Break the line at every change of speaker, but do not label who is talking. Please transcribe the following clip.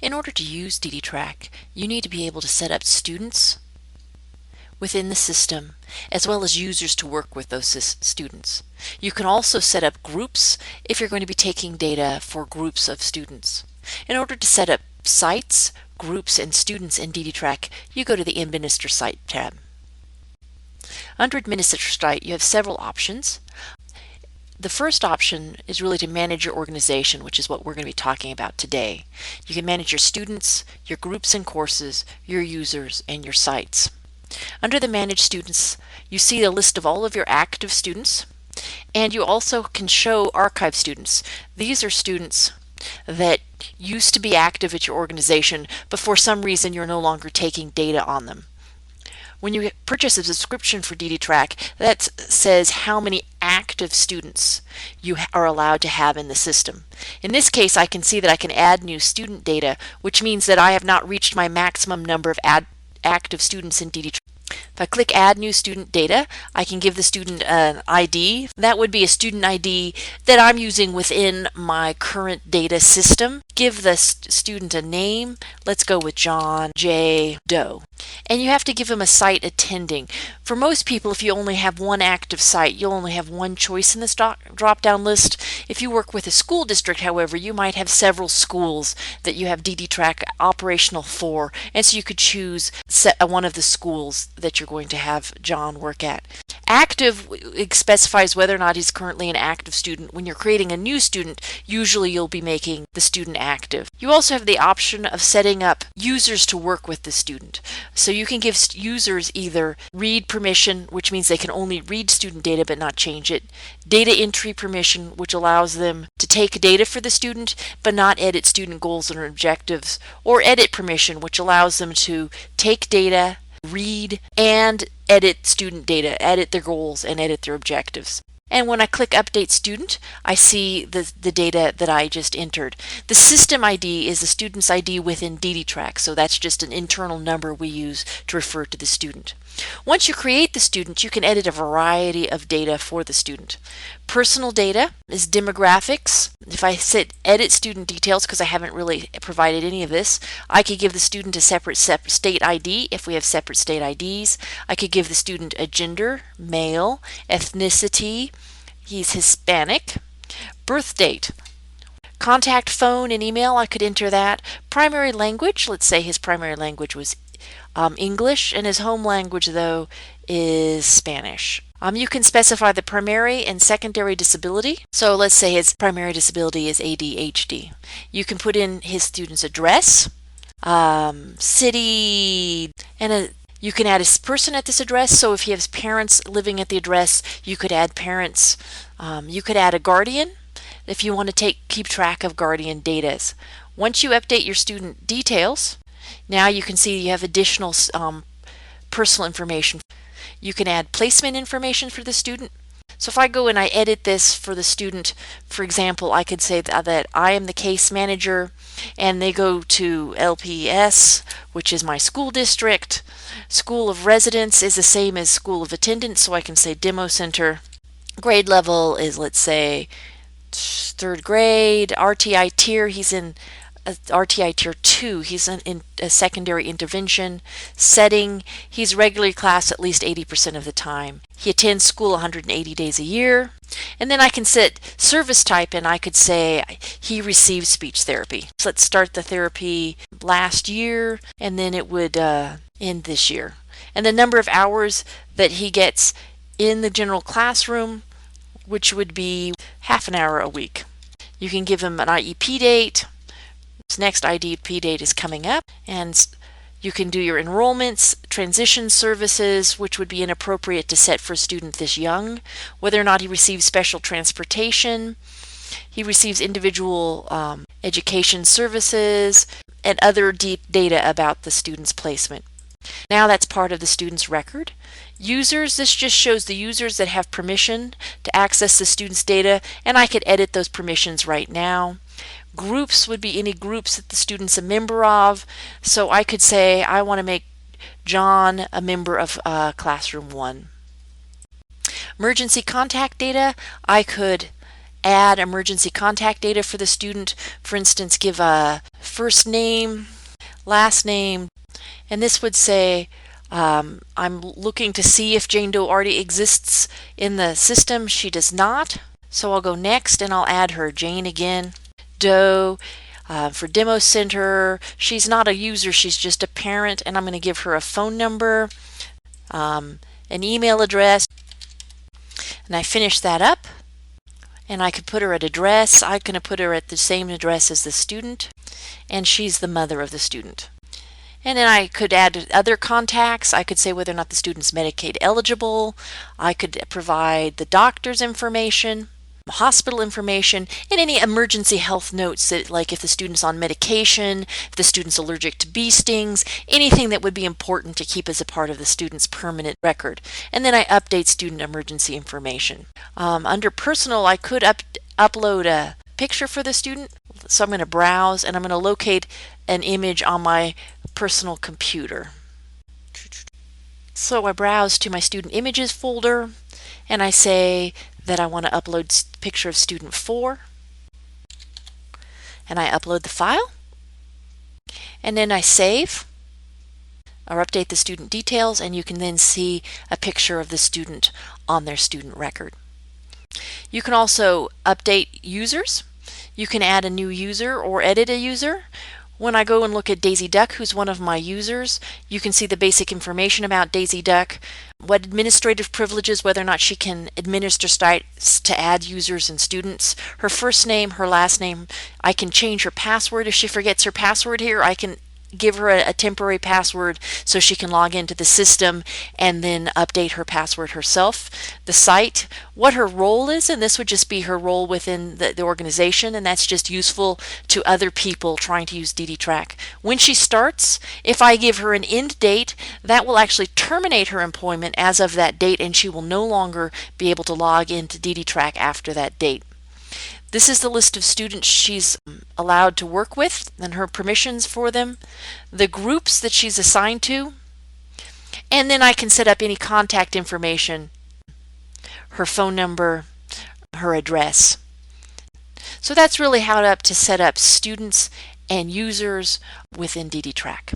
In order to use Ddtrac, you need to be able to set up students within the system as well as users to work with those students. You can also set up groups if you're going to be taking data for groups of students. In order to set up sites, groups, and students in Ddtrac, you go to the Administer Site tab. Under Administer Site, you have several options. The first option is really to manage your organization, which is what we're going to be talking about today. You can manage your students, your groups and courses, your users, and your sites. Under the Manage Students, you see a list of all of your active students, and you also can show archive students. These are students that used to be active at your organization, but for some reason you're no longer taking data on them. When you purchase a subscription for Ddtrac, that says how many active students you are allowed to have in the system. In this case, I can see that I can add new student data, which means that I have not reached my maximum number of active students in Ddtrac. If I click Add New Student Data, I can give the student an ID. That would be a student ID that I'm using within my current data system. Give the student a name. Let's go with John J. Doe. And you have to give him a site attending. For most people, if you only have one active site, you'll only have one choice in this drop-down list. If you work with a school district, however, you might have several schools that you have Ddtrac operational for, and so you could choose one of the schools that you're going to have John work at. Active specifies whether or not he's currently an active student. When you're creating a new student, usually you'll be making the student active. You also have the option of setting up users to work with the student. So you can give users either read permission, which means they can only read student data but not change it, data entry permission, which allows them to take data for the student but not edit student goals and objectives, or edit permission, which allows them to take data, read, and edit student data, edit their goals, and edit their objectives. And when I click Update Student, I see the data that I just entered. The system ID is the student's ID within Ddtrac, so that's just an internal number we use to refer to the student. Once you create the student, you can edit a variety of data for the student. Personal data is demographics. If I hit Edit Student Details, because I haven't really provided any of this, I could give the student a separate state ID if we have separate state IDs. I could give the student a gender, male, ethnicity, he's Hispanic, birth date, contact phone and email, I could enter that. Primary language, let's say his primary language was English, and his home language, though, is Spanish. You can specify the primary and secondary disability. So let's say his primary disability is ADHD. You can put in his student's address, city, and you can add a person at this address. So if he has parents living at the address, you could add parents. You could add a guardian if you want to keep track of guardian data. Once you update your student details, now you can see you have additional personal information. You can add placement information for the student. So if I go and I edit this for the student, for example, I could say that I am the case manager and they go to LPS, which is my school district. School of residence is the same as school of attendance, so I can say demo center. Grade level is, let's say, 3rd grade. RTI tier, he's in RTI Tier 2, he's in a secondary intervention. Setting, he's regularly class at least 80% of the time. He attends school 180 days a year. And then I can set service type, and I could say he receives speech therapy. So let's start the therapy last year, and then it would end this year. And the number of hours that he gets in the general classroom, which would be half an hour a week. You can give him an IEP date. Next IDP date is coming up, and you can do your enrollments, transition services, which would be inappropriate to set for a student this young, whether or not he receives special transportation, he receives individual education services, and other deep data about the student's placement. Now that's part of the student's record. Users, this just shows the users that have permission to access the student's data, and I could edit those permissions right now. Groups would be any groups that the student's a member of. So I could say I want to make John a member of Classroom 1. Emergency contact data, I could add emergency contact data for the student. For instance, give a first name, last name, and this would say I'm looking to see if Jane Doe already exists in the system. She does not. So I'll go next and I'll add her, Jane again. Doe for Demo Center. She's not a user, she's just a parent, and I'm going to give her a phone number, an email address, and I finish that up. And I could put her at address. I'm going to put her at the same address as the student, and she's the mother of the student. And then I could add other contacts. I could say whether or not the student's Medicaid eligible. I could provide the doctor's information, hospital information, and any emergency health notes that, like if the student's on medication, if the student's allergic to bee stings, anything that would be important to keep as a part of the student's permanent record. And then I update student emergency information. Under personal, I could upload a picture for the student. So I'm going to browse and I'm going to locate an image on my personal computer. So I browse to my student images folder and I say that I want to upload a picture of student 4, and I upload the file, and then I save or update the student details, and you can then see a picture of the student on their student record. You can also update users. You can add a new user or edit a user. When I go and look at Daisy Duck, who's one of my users, you can see the basic information about Daisy Duck, what administrative privileges, whether or not she can administer sites to add users and students, her first name, her last name. I can change her password. If she forgets her password here, I can give her a temporary password so she can log into the system and then update her password herself. The site, what her role is, and this would just be her role within the organization, and that's just useful to other people trying to use Ddtrac. When she starts, if I give her an end date, that will actually terminate her employment as of that date, and she will no longer be able to log into Ddtrac after that date. This is the list of students she's allowed to work with and her permissions for them, the groups that she's assigned to, and then I can set up any contact information, her phone number, her address. So that's really how to set up students and users within Ddtrac.